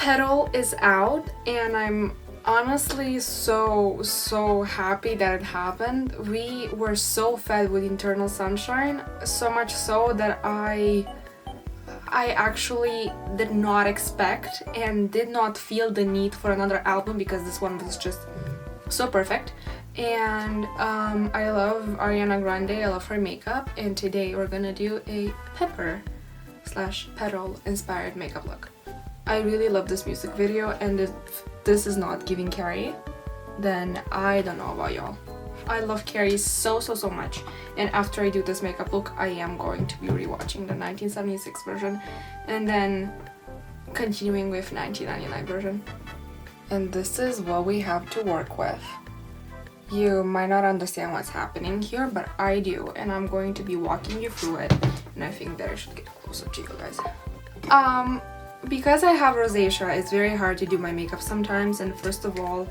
Petal is out and I'm honestly so happy that it happened. We were so fed with Internal Sunshine, so much so that I actually did not expect and did not feel the need for another album because this one was just so perfect. And I love Ariana Grande, I love her makeup, and today we're gonna do a pepper / petal inspired makeup look. I really love this music video, and if this is not giving Carrie, then I don't know about y'all. I love Carrie so much, and after I do this makeup look I am going to be rewatching the 1976 version and then continuing with 1999 version. And this is what we have to work with. You might not understand what's happening here, but I do, and I'm going to be walking you through it, and I think that I should get closer to you guys. Because I have rosacea, it's very hard to do my makeup sometimes, and first of all,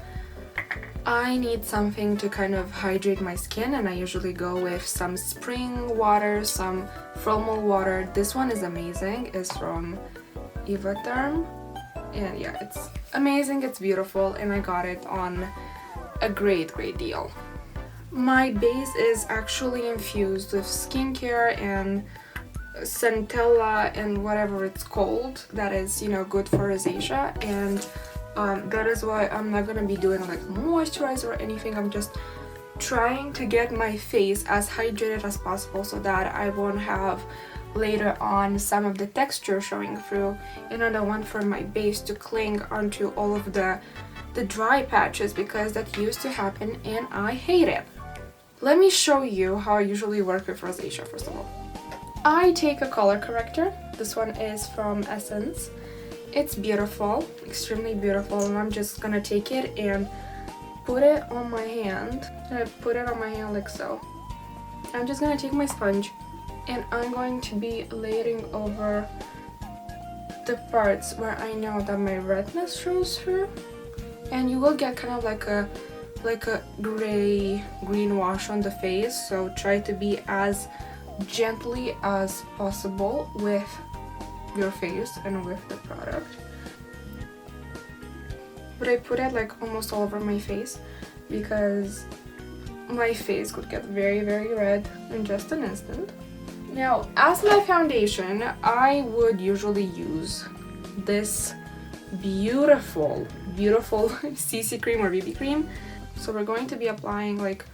I need something to kind of hydrate my skin, and I usually go with some spring water, some formal water. This one is amazing, it's from r.e.m, and yeah, it's amazing, it's beautiful, and I got it on a great deal. My base is actually infused with skincare and centella and whatever it's called that is, you know, good for rosacea, and that is why I'm not gonna be doing like moisturizer or anything. I'm just trying to get my face as hydrated as possible so that I won't have later on some of the texture showing through, and I don't want for my base to cling onto all of the dry patches because that used to happen and I hate it. Let me show you how I usually work with rosacea. First of all, I take a color corrector. This one is from Essence. It's beautiful, extremely beautiful, and I'm just gonna take it and put it on my hand. And I put it on my hand like so. I'm just gonna take my sponge and I'm going to be layering over the parts where I know that my redness shows through, and you will get kind of like a green wash on the face, so try to be as gently as possible with your face and with the product. But I put it like almost all over my face because my face could get very red in just an instant. Now, as my foundation, I would usually use this beautiful CC cream or BB cream. So we're going to be applying like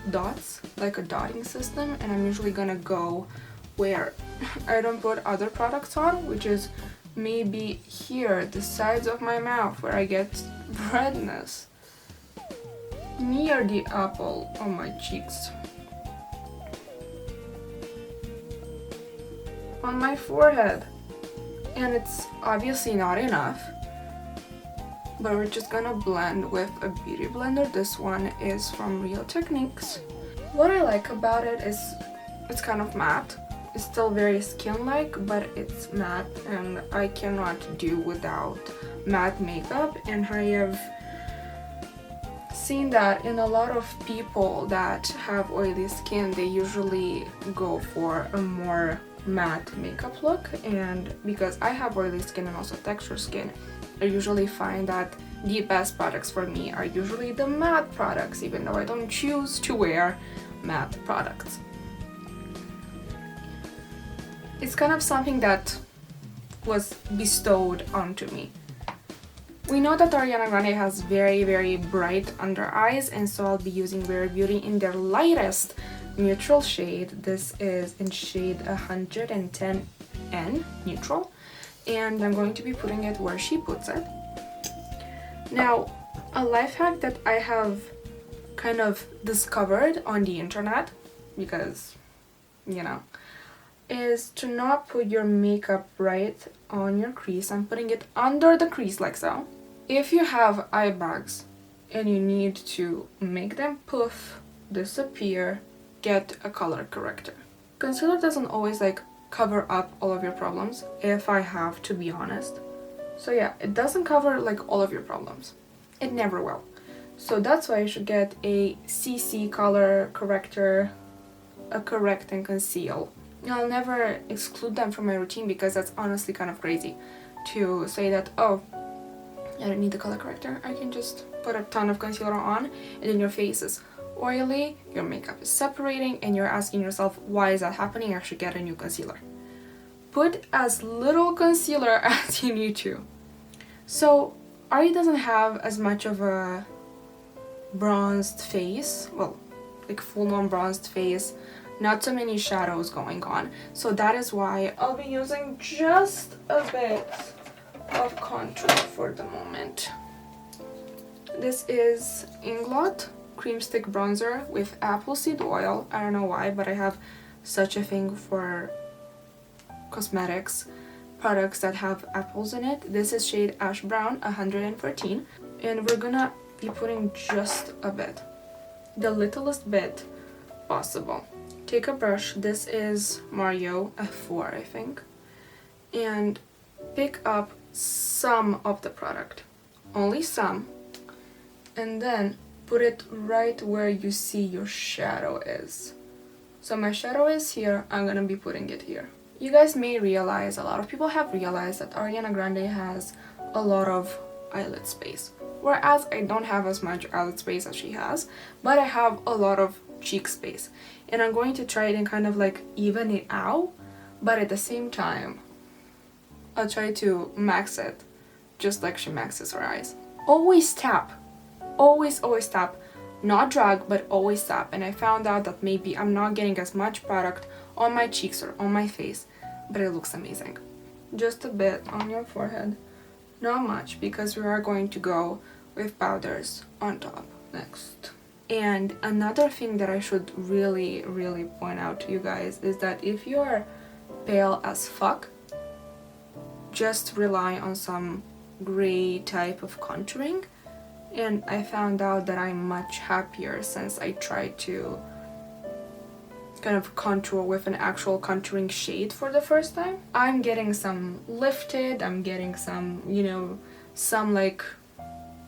dots, like a dotting system, and I'm usually gonna go where I don't put other products on, which is maybe here, the sides of my mouth where I get redness, near the apple on my cheeks, on my forehead, and it's obviously not enough, but we're just gonna blend with a beauty blender. This one is from Real Techniques. What I like about it is it's kind of matte. It's still very skin-like, but it's matte, and I cannot do without matte makeup, and I have seen that in a lot of people that have oily skin, they usually go for a more matte makeup look, and because I have oily skin and also texture skin, I usually find that the best products for me are usually the matte products, even though I don't choose to wear matte products. It's kind of something that was bestowed onto me. We know that Ariana Grande has very bright under eyes, and so I'll be using Rare Beauty in their lightest neutral shade. This is in shade 110N neutral, and I'm going to be putting it where she puts it. Now, a life hack that I have kind of discovered on the internet, because, you know, is to not put your makeup right on your crease. I'm putting it under the crease like so. If you have eye bags and you need to make them poof, disappear, get a color corrector. Concealer doesn't always like cover up all of your problems, if I have to be honest. So yeah, it doesn't cover like all of your problems. It never will. So that's why you should get a CC color corrector, a correct and conceal. I'll never exclude them from my routine because that's honestly kind of crazy to say that, oh, I don't need the color corrector. I can just put a ton of concealer on, and then your face is oily, your makeup is separating, and you're asking yourself, why is that happening? I should get a new concealer. Put as little concealer as you need to. So Ari doesn't have as much of a bronzed face, well, like full-on bronzed face, not so many shadows going on. So that is why I'll be using just a bit of contour for the moment. This is Inglot Cream Stick Bronzer with apple seed oil. I don't know why, but I have such a thing for cosmetics products that have apples in it. This is shade Ash Brown 114, and we're gonna be putting just a bit, the littlest bit possible. Take a brush, this is Mario F4 I think, and pick up some of the product, only some, and then put it right where you see your shadow is. So my shadow is here, I'm gonna be putting it here. You guys may realize, a lot of people have realized that Ariana Grande has a lot of eyelid space, whereas I don't have as much eyelid space as she has, but I have a lot of cheek space, and I'm going to try it and kind of like even it out, but at the same time I'll try to max it just like she maxes her eyes. Always tap, always tap, not drag, but always tap. And I found out that maybe I'm not getting as much product on my cheeks or on my face, but it looks amazing. Just a bit on your forehead, not much, because we are going to go with powders on top next. And another thing that I should really point out to you guys is that if you're pale as fuck, just rely on some gray type of contouring. And I found out that I'm much happier since I tried to kind of contour with an actual contouring shade for the first time. I'm getting some lifted, I'm getting some, you know, some like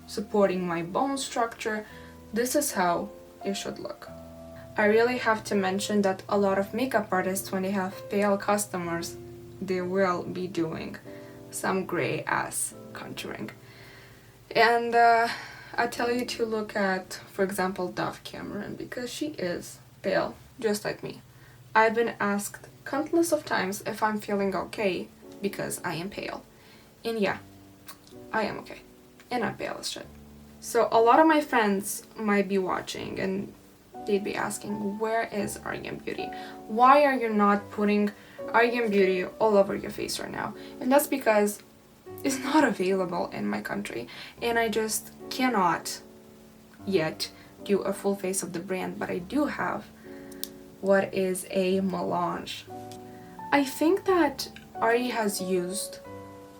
supporting my bone structure. This is how it should look. I really have to mention that a lot of makeup artists, when they have pale customers, they will be doing some gray ass contouring. And I tell you to look at, for example, Dove Cameron, because she is pale, just like me. I've been asked countless of times if I'm feeling okay because I am pale. And yeah, I am okay. And I'm pale as shit. So a lot of my friends might be watching and they'd be asking, where is r.e.m. Beauty? Why are you not putting r.e.m. Beauty all over your face right now? And that's because it's not available in my country, and I just cannot yet do a full face of the brand, but I do have what is a melange. I think that Ari has used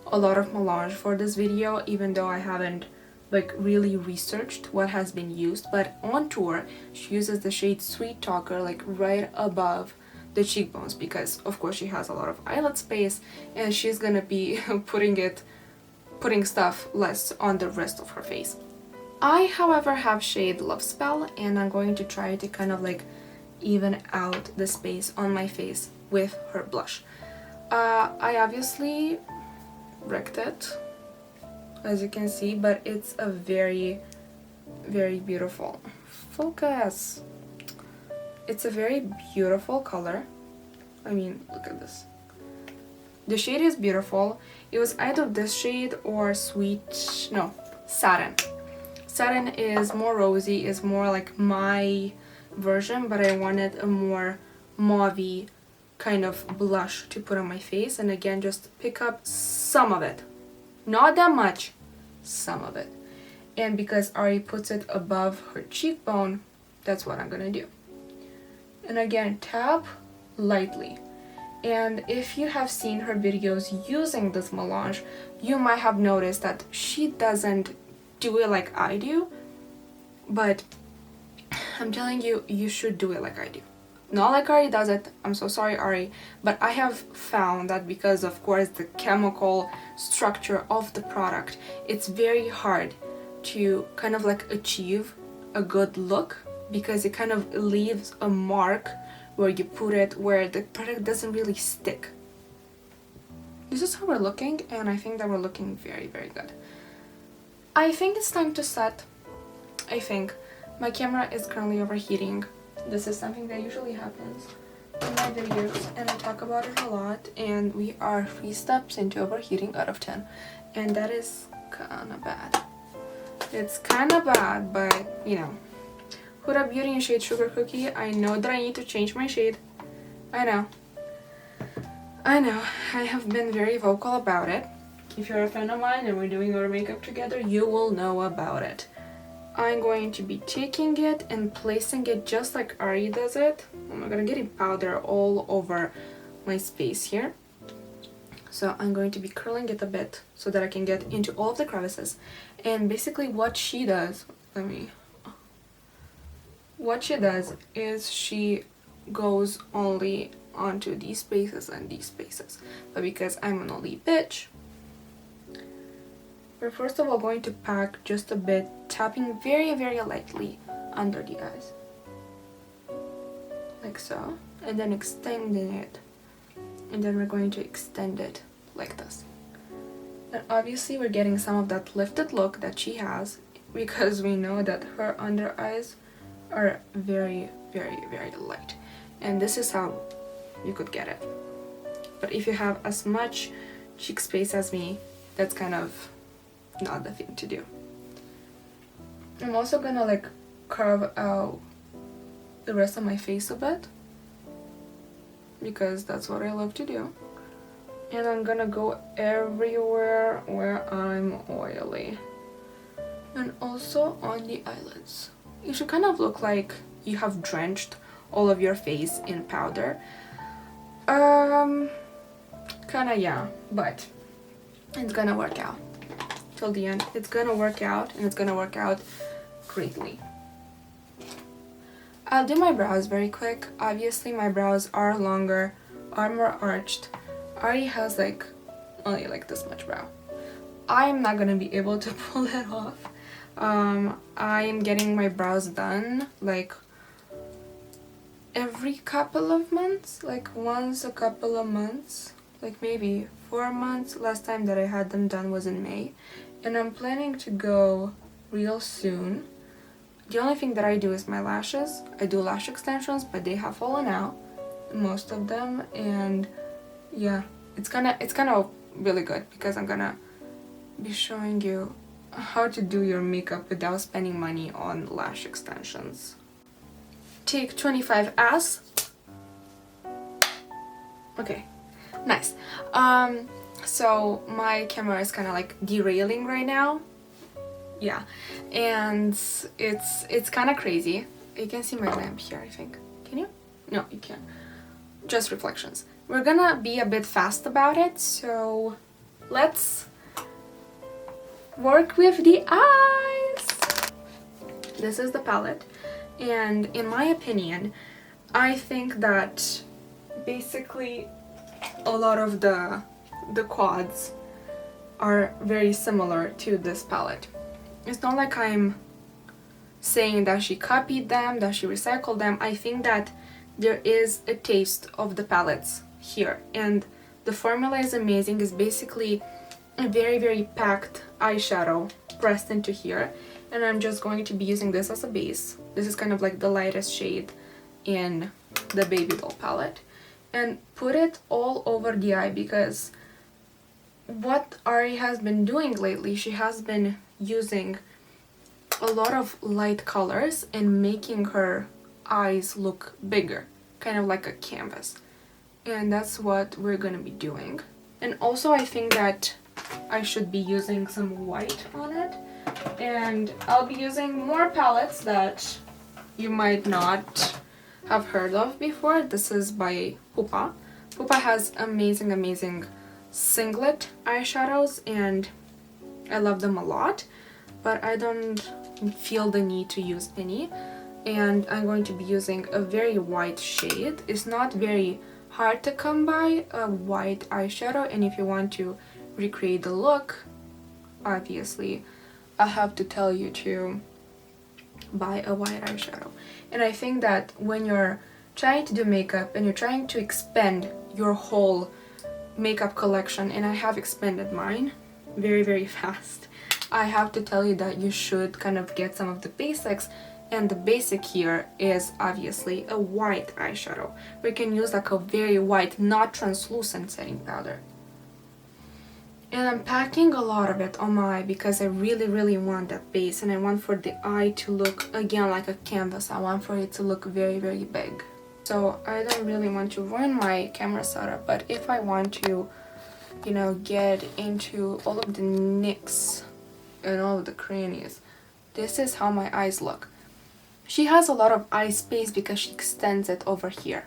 a lot of melange for this video, even though I haven't like really researched what has been used, but on tour she uses the shade Sweet Talker like right above the cheekbones, because of course she has a lot of eyelid space and she's gonna be putting stuff less on the rest of her face. I, however, have shade Love Spell, and I'm going to try to kind of like even out the space on my face with her blush. I obviously wrecked it, as you can see, but it's a very beautiful focus. It's a very beautiful color. I mean, look at this. The shade is beautiful. It was either this shade or Satin. Satin is more rosy, is more like my version, but I wanted a more mauvey kind of blush to put on my face. And again, just pick up some of it. Not that much, some of it. And because Ari puts it above her cheekbone, that's what I'm gonna do. And again, tap lightly. And if you have seen her videos using this melange, you might have noticed that she doesn't do it like I do, but I'm telling you, you should do it like I do. Not like Ari does it, I'm so sorry Ari, but I have found that because of course the chemical structure of the product, it's very hard to kind of like achieve a good look, because it kind of leaves a mark where you put it where the product doesn't really stick. This is how we're looking, and I think that we're looking very good. I think it's time to set. I think my camera is currently overheating. This is something that usually happens in my videos and I talk about it a lot, and we are 3 steps into overheating out of 10, and that is kind of bad. It's kind of bad, but you know. Huda Beauty in shade Sugar Cookie. I know that I need to change my shade. I know. I have been very vocal about it. If you're a friend of mine and we're doing our makeup together, you will know about it. I'm going to be taking it and placing it just like Ari does it. Oh my god, I'm getting powder all over my space here. So I'm going to be curling it a bit so that I can get into all of the crevices. And basically what she does, is she goes only onto these spaces and these spaces. But because I'm an oldie bitch, we're first of all going to pack just a bit, tapping very, very lightly under the eyes. Like so. And then extending it. And then we're going to extend it like this. And obviously we're getting some of that lifted look that she has, because we know that her under eyes are very, very, very light. And this is how you could get it. But if you have as much cheek space as me, that's kind of not the thing to do. I'm also gonna like carve out the rest of my face a bit, because that's what I love to do. And I'm gonna go everywhere where I'm oily. And also on the eyelids. You should kind of look like you have drenched all of your face in powder. Kinda, yeah, but it's gonna work out. Till the end, it's gonna work out, and it's gonna work out greatly. I'll do my brows very quick. Obviously my brows are longer, are more arched. Ari has like only like this much brow. I'm not gonna be able to pull that off. I am getting my brows done like every couple of months, like once a couple of months, like maybe 4 months. Last time that I had them done was in May, and I'm planning to go real soon. The only thing that I do is my lashes. I do lash extensions, but they have fallen out, most of them, and yeah, it's gonna really good, because I'm gonna be showing you how to do your makeup without spending money on lash extensions. Take 25S. Okay, nice. So my camera is kind of like derailing right now. Yeah, and it's kind of crazy. You can see my lamp here, I think. Can you? No, you can't. Just reflections. We're gonna be a bit fast about it, so let's work with the eyes. This is the palette, and in my opinion, I think that basically a lot of the quads are very similar to this palette. It's not like I'm saying that she copied them, that she recycled them. I think that there is a taste of the palettes here, and the formula is amazing. It's basically a very, very packed eyeshadow pressed into here, and I'm just going to be using this as a base. This is kind of like the lightest shade in the Baby Doll palette, and put it all over the eye, because what Ari has been doing lately, she has been using a lot of light colors and making her eyes look bigger, kind of like a canvas, and that's what we're gonna be doing. And also I think that I should be using some white on it, and I'll be using more palettes that you might not have heard of before. This is by Pupa. Pupa has amazing singlet eyeshadows, and I love them a lot, but I don't feel the need to use any. And I'm going to be using a very white shade. It's not very hard to come by, a white eyeshadow, and if you want to recreate the look, obviously I'll have to tell you to buy a white eyeshadow. And I think that when you're trying to do makeup and you're trying to expand your whole makeup collection, and I have expanded mine very fast, I have to tell you that you should kind of get some of the basics, and the basic here is obviously a white eyeshadow. We can use like a very white, not translucent setting powder. And I'm packing a lot of it on my eye because I really want that base, and I want for the eye to look again like a canvas. I want for it to look very big. So I don't really want to ruin my camera setup, but if I want to, you know, get into all of the nicks and all of the crannies, this is how my eyes look. She has a lot of eye space because she extends it over here,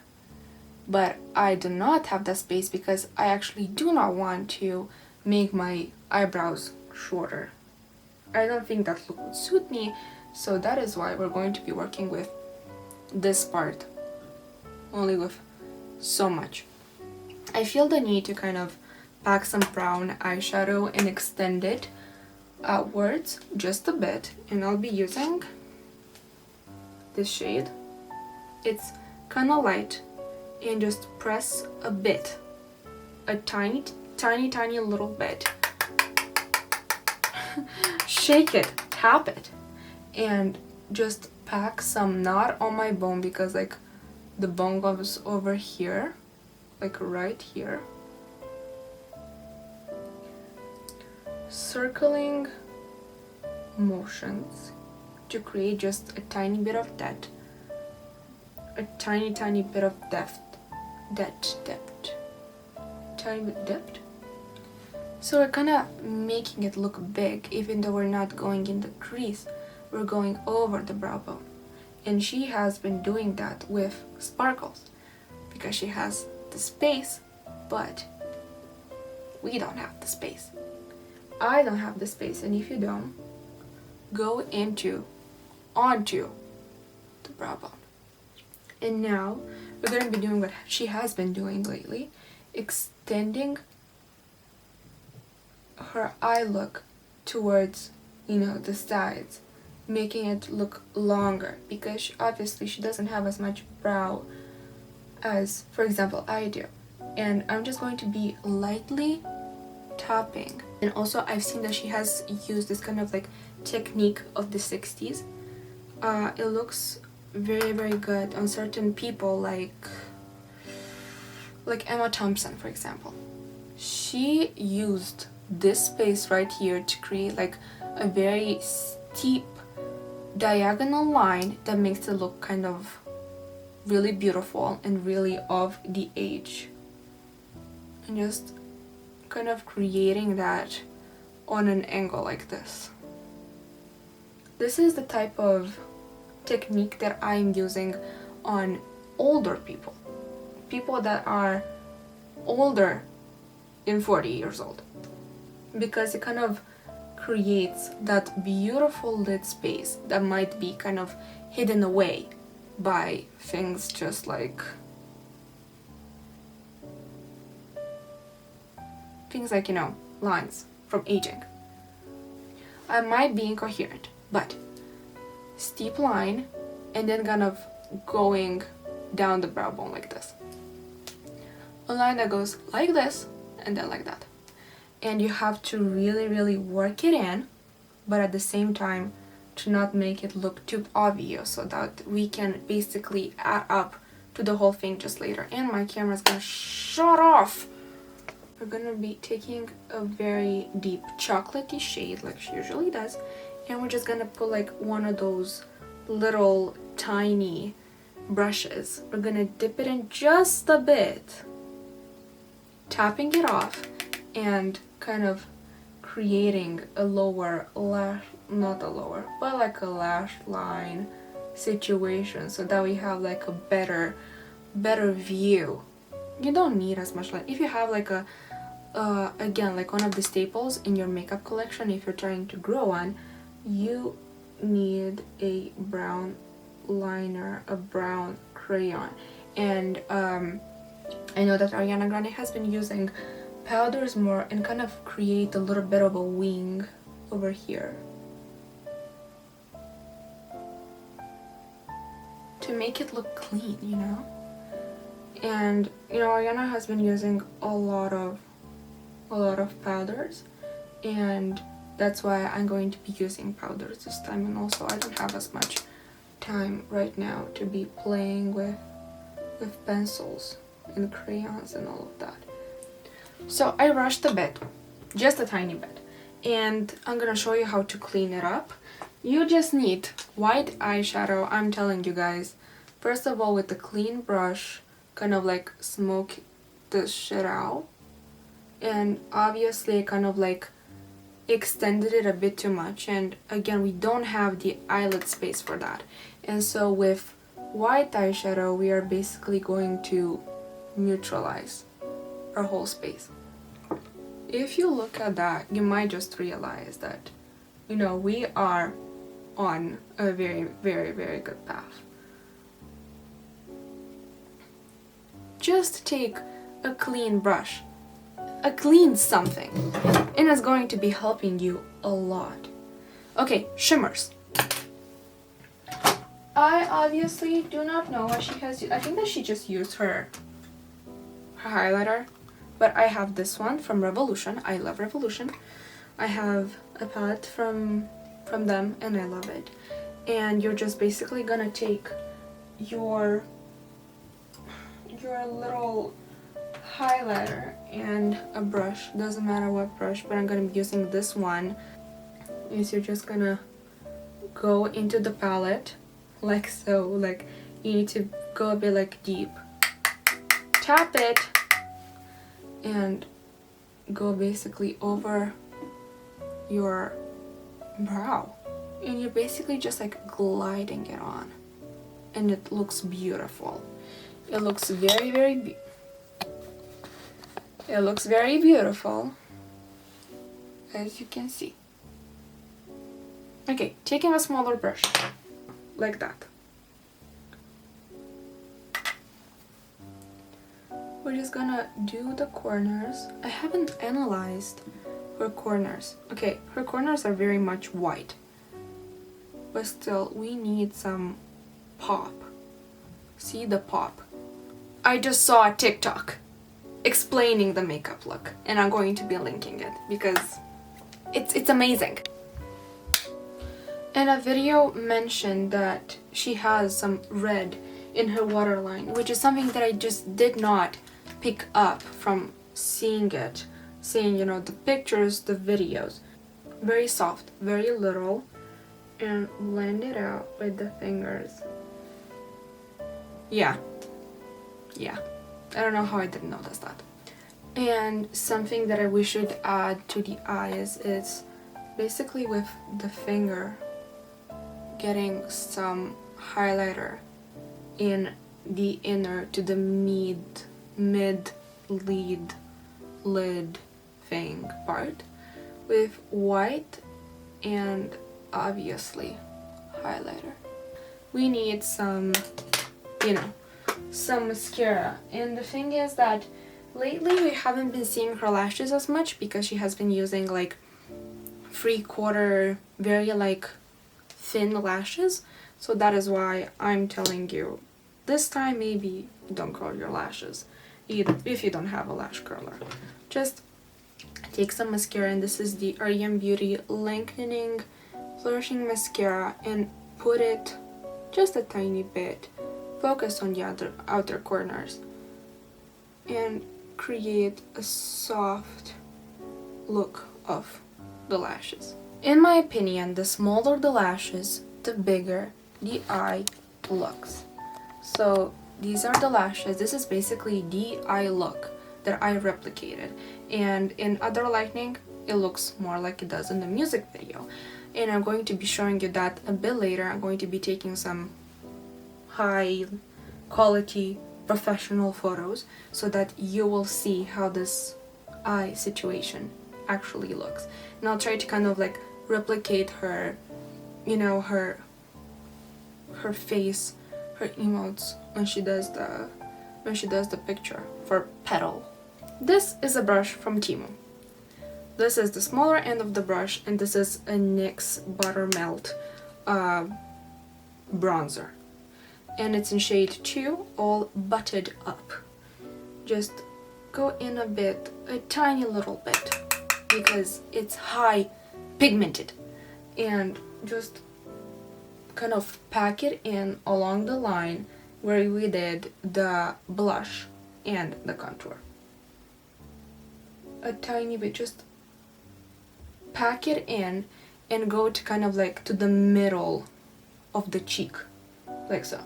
but I do not have that space because I actually do not want to make my eyebrows shorter. I don't think that look would suit me, so that is why we're going to be working with this part only with so much. I feel the need to kind of pack some brown eyeshadow and extend it outwards just a bit, and I'll be using this shade. It's kind of light, and just press a bit, a tiny little bit. Shake it, tap it, and just pack some, not on my bone because like the bone goes over here, like right here. Circling motions to create just a tiny bit of that, a tiny bit of depth, tiny bit depth. So we're kind of making it look big, even though we're not going in the crease, we're going over the brow bone. And she has been doing that with sparkles because she has the space, but we don't have the space. I don't have the space, and if you don't, go onto the brow bone. And now we're going to be doing what she has been doing lately, extending her eye look towards, you know, the sides, making it look longer because obviously she doesn't have as much brow as, for example, I do. And I'm just going to be lightly tapping. And also I've seen that she has used this kind of like technique of the 60s. It looks very good on certain people, like Emma Thompson, for example. She used this space right here to create like a very steep diagonal line that makes it look kind of really beautiful and really of the age, and just kind of creating that on an angle like this. This is the type of technique that I'm using on older people that are older than 40 years old, because it kind of creates that beautiful lid space that might be kind of hidden away by things just like you know, lines from aging. I might be incoherent, but steep line and then kind of going down the brow bone like this. A line that goes like this and then like that. And you have to really work it in, but at the same time to not make it look too obvious, so that we can basically add up to the whole thing just later. And my camera's gonna shut off. We're gonna be taking a very deep chocolatey shade like she usually does, and we're just gonna put like one of those little tiny brushes. We're gonna dip it in just a bit, tapping it off and kind of creating a lower lash, not a lower, but like a lash line situation, so that we have like a better view. You don't need as much light. If you have like a again, like one of the staples in your makeup collection, if you're trying to grow one, you need a brown liner, a brown crayon. And I know that Ariana Grande has been using powders more and kind of create a little bit of a wing over here to make it look clean, you know. And you know, Ariana has been using a lot of powders, and That's why I'm going to be using powders this time, and also I don't have as much time right now to be playing with pencils and crayons and all of that. So I rushed a bit, just a tiny bit, and I'm gonna show you how to clean it up. You just need white eyeshadow. I'm telling you guys, first of all, with a clean brush, kind of like smoke this shit out, and obviously kind of like extended it a bit too much, and again, we don't have the eyelid space for that. And so with white eyeshadow, we are basically going to neutralize our whole space. If you look at that, you might just realize that, you know, we are on a very, very, very good path. Just take a clean brush, a clean something, and it's going to be helping you a lot. Okay, shimmers. I obviously do not know what she has used. I think that she just used her highlighter, but I have this one from Revolution. I love Revolution. I have a palette from them, and I love it. And you're just basically gonna take your little highlighter and a brush, doesn't matter what brush, but I'm gonna be using this one. Is you're just gonna go into the palette like so, like you need to go a bit like deep, tap it, and go basically over your brow, and you're basically just like gliding it on, and it looks beautiful. It looks very, very it looks very beautiful, as you can see. Okay, taking a smaller brush like that, we're just gonna do the corners. I haven't analyzed her corners. Okay, her corners are very much white, but still we need some pop. See the pop? I just saw a TikTok explaining the makeup look, and I'm going to be linking it because it's amazing. And a video mentioned that she has some red in her waterline, which is something that I just did not pick up from seeing, you know, the pictures, the videos. Very soft, very little, and blend it out with the fingers. Yeah. I don't know how I didn't notice that. And something that I wish you'd add to the eyes is basically with the finger getting some highlighter in the inner to the mid lid thing part with white and obviously highlighter. We need some, you know, some mascara. And the thing is that lately we haven't been seeing her lashes as much because she has been using like 3/4 very like thin lashes. So that is why I'm telling you this time, maybe don't curl your lashes either if you don't have a lash curler. Just take some mascara, and this is the r.e.m. Beauty Lengthening Flourishing Mascara, and put it just a tiny bit. Focus on the outer corners and create a soft look of the lashes. In my opinion, the smaller the lashes, the bigger the eye looks. So these are the lashes. This is basically the eye look that I replicated, and in other lighting it looks more like it does in the music video, and I'm going to be showing you that a bit later. I'm going to be taking some high quality professional photos so that you will see how this eye situation actually looks, and I'll try to kind of like replicate her, you know, her face, her emotes when she does the picture for Petal. This is a brush from Temu. This is the smaller end of the brush, and this is a NYX Buttermelt bronzer, and it's in shade 2, all butted up. Just go in a bit, a tiny little bit, because it's high pigmented, and just kind of pack it in along the line where we did the blush and the contour. A tiny bit, just pack it in and go to kind of like to the middle of the cheek, like so.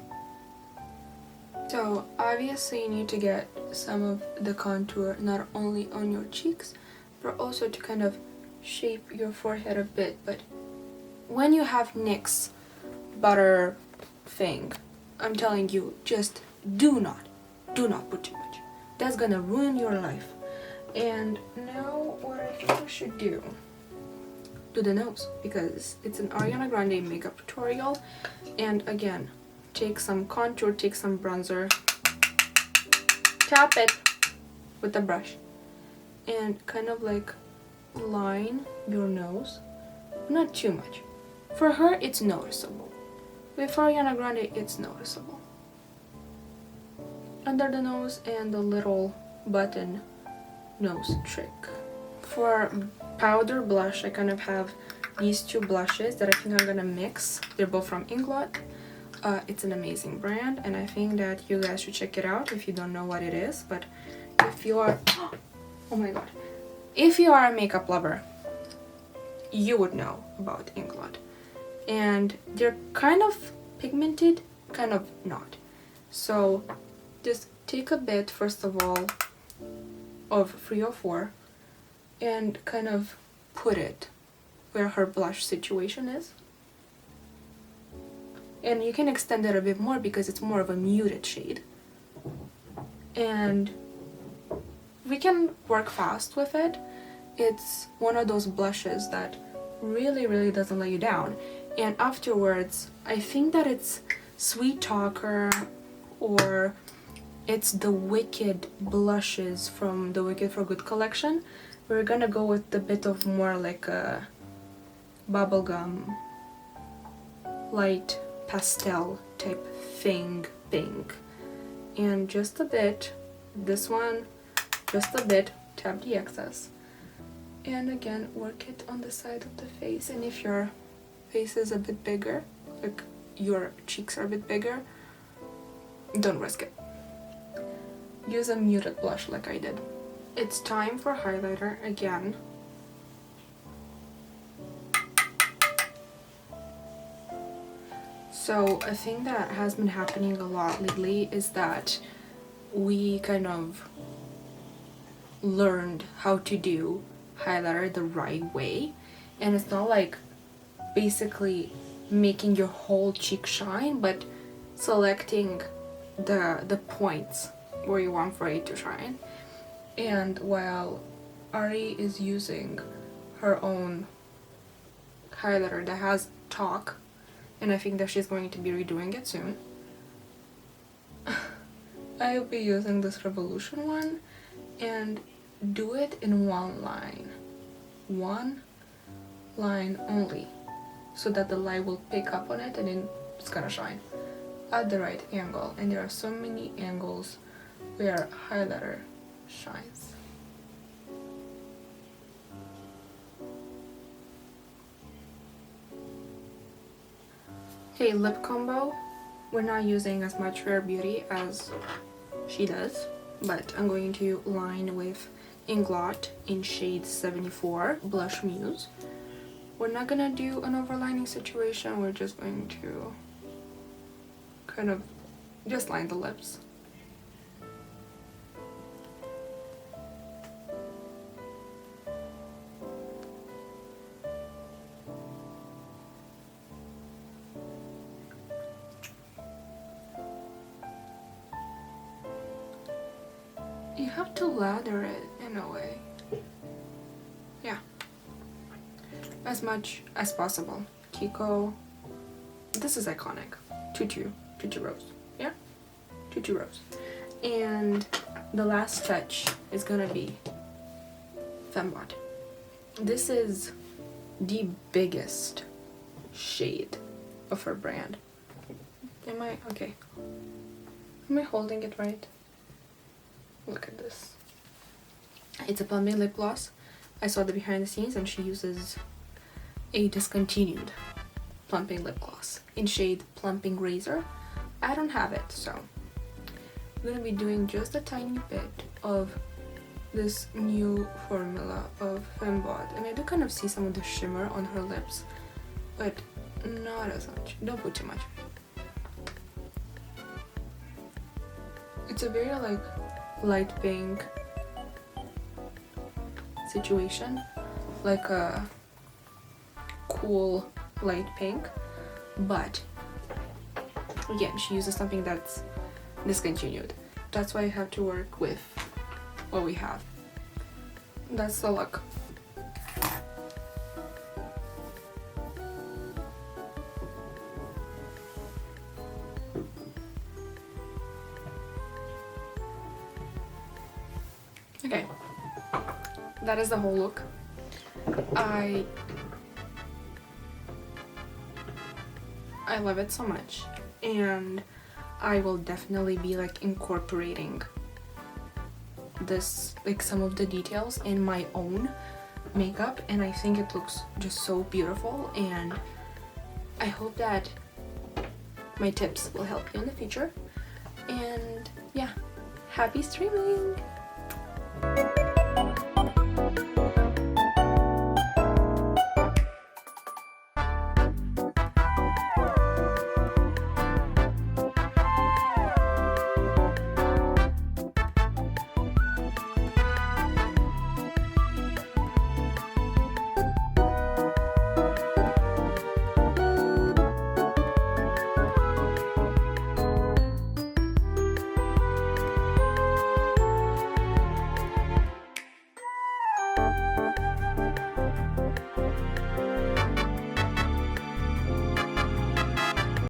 So obviously you need to get some of the contour not only on your cheeks, but also to kind of shape your forehead a bit. But when you have NYX butter thing, I'm telling you, just do not put too much. That's gonna ruin your life. And now what I think I should do the nose, because it's an Ariana Grande makeup tutorial. And again, take some contour, take some bronzer, tap it with the brush, and kind of like line your nose. Not too much. For her, it's noticeable. With Ariana Grande, it's noticeable. Under the nose and the little button nose trick. For powder blush, I kind of have these two blushes that I think I'm gonna mix. They're both from Inglot. It's an amazing brand, and I think that you guys should check it out if you don't know what it is. But if you are, oh my god, if you are a makeup lover, you would know about Inglot. And they're kind of pigmented, kind of not. So just take a bit, first of all, of 304 and kind of put it where her blush situation is. And you can extend it a bit more because it's more of a muted shade. And we can work fast with it. It's one of those blushes that really doesn't let you down. And afterwards, I think that it's Sweet Talker, or it's the Wicked blushes from the Wicked for Good collection. We're gonna go with a bit of more like a bubblegum, light pastel type thing, pink. And just a bit, this one, just a bit, tap the excess. And again, work it on the side of the face. And if your face is a bit bigger, like your cheeks are a bit bigger, don't risk it. Use a muted blush like I did. It's time for highlighter again. So a thing that has been happening a lot lately is that we kind of learned how to do highlighter the right way, and it's not like basically making your whole cheek shine, but selecting the points where you want for it to shine. And while Ari is using her own highlighter that has talk, and I think that she's going to be redoing it soon, I'll be using this Revolution one and do it in one line only, so that the light will pick up on it and then it's gonna shine at the right angle. And there are so many angles where highlighter shines. Okay, lip combo. We're not using as much Rare Beauty as she does, but I'm going to line with Inglot in shade 74, Blush Muse. We're not gonna do an overlining situation, we're just going to kind of just line the lips. You have to lather it in a way. Yeah. As much as possible. Kiko. This is iconic. Tutu Rose. Yeah? Tutu Rose. And the last touch is gonna be Fembot. This is the biggest shade of her brand. Am I holding it right? Look at this. It's a Pomade lip gloss. I saw the behind the scenes and she uses a discontinued plumping lip gloss in shade Plumping Razor. I don't have it, so I'm gonna be doing just a tiny bit of this new formula of Fembot, and I do kind of see some of the shimmer on her lips, but not as much. Don't put too much. It's a very like light pink situation, like a cool light pink, but again, she uses something that's discontinued. That's why I have to work with what we have. That's the look. Okay, that is the whole look. I love it so much, and I will definitely be like incorporating this, like some of the details in my own makeup, and I think it looks just so beautiful, and I hope that my tips will help you in the future. And yeah, happy streaming!